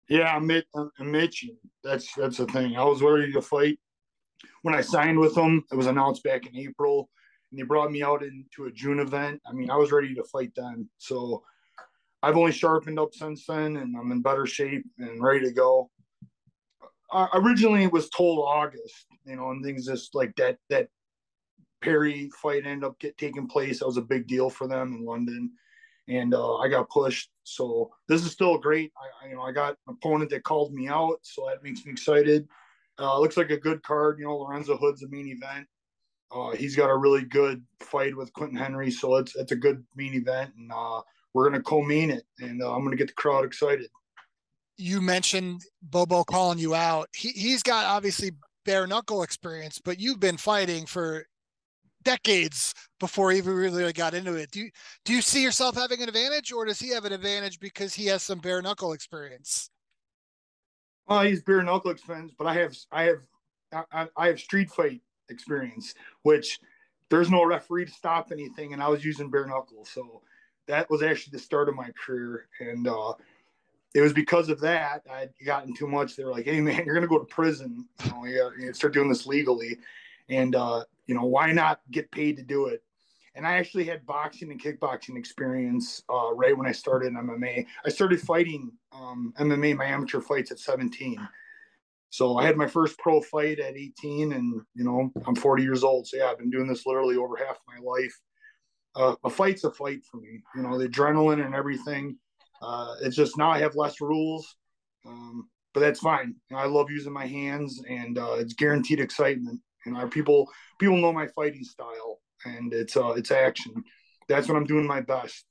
Yeah, I'm itching. That's the thing. I was ready to fight when I signed with them. It was announced back in April, and they brought me out into a June event. I mean, I was ready to fight then. So I've only sharpened up since then, and I'm in better shape and ready to go. Originally, it was told August, and things just like that Perry fight ended up taking place. That was a big deal for them in London, and I got pushed. So this is still great. I got an opponent that called me out, so that makes me excited. Looks like a good card. Lorenzo Hood's the main event. He's got a really good fight with Quentin Henry, so it's a good main event, and we're gonna co-main it, and I'm gonna get the crowd excited. You mentioned Bobo calling you out. He's got obviously bare knuckle experience, but you've been fighting for decades before he even really got into it. Do you see yourself having an advantage, or does he have an advantage because he has some bare knuckle experience? He's bare knuckle experience, but I have street fight experience, which there's no referee to stop anything, and I was using bare knuckles, so that was actually the start of my career, and it was because of that I'd gotten too much. They were like, "Hey, man, you're gonna go to prison. You start doing this legally, and why not get paid to do it?" And I actually had boxing and kickboxing experience right when I started in MMA. I started fighting MMA, my amateur fights at 17. So I had my first pro fight at 18, and I'm 40 years old. So yeah, I've been doing this literally over half my life. A fight's a fight for me. The adrenaline and everything. It's just now I have less rules, but that's fine. I love using my hands, and it's guaranteed excitement. People know my fighting style, and it's action. That's when I'm doing my best,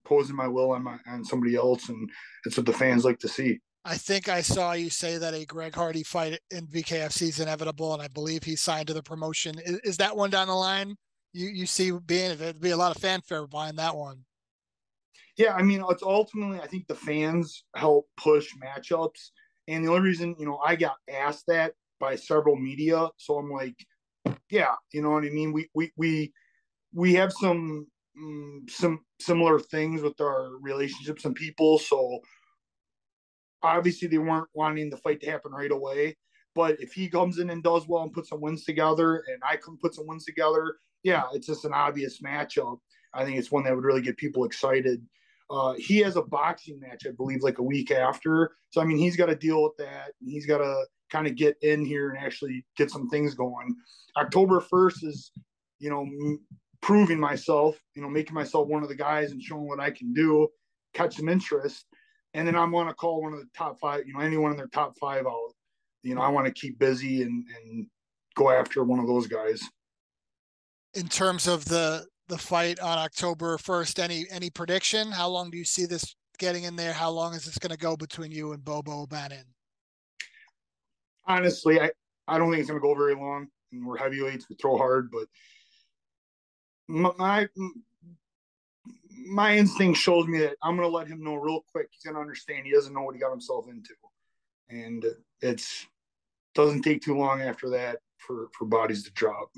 posing my will on somebody else, and it's what the fans like to see. I think I saw you say that a Greg Hardy fight in BKFC is inevitable, and I believe he signed to the promotion. Is that one down the line? You see being there'd be a lot of fanfare behind that one. Yeah, I mean, it's ultimately I think the fans help push matchups, and the only reason I got asked that by several media, so I'm like, yeah, you know what I mean. We have some similar things with our relationships and people, so obviously they weren't wanting the fight to happen right away. But if he comes in and does well and puts some wins together, and I can put some wins together, yeah, it's just an obvious matchup. I think it's one that would really get people excited. He has a boxing match, I believe, like a week after. So I mean, he's got to deal with that. And he's got to kind of get in here and actually get some things going. October 1st is, you know, proving myself, making myself one of the guys and showing what I can do, catch some interest. And then I'm going to call one of the top five, anyone in their top five out. I want to keep busy and go after one of those guys. In terms of the fight on October 1st, any prediction? How long do you see this getting in there? How long is this going to go between you and Bobo Bannon? Honestly, I don't think it's going to go very long. We're heavyweights, we throw hard, but my my instinct shows me that I'm going to let him know real quick. He's going to understand he doesn't know what he got himself into, and it's doesn't take too long after that for bodies to drop.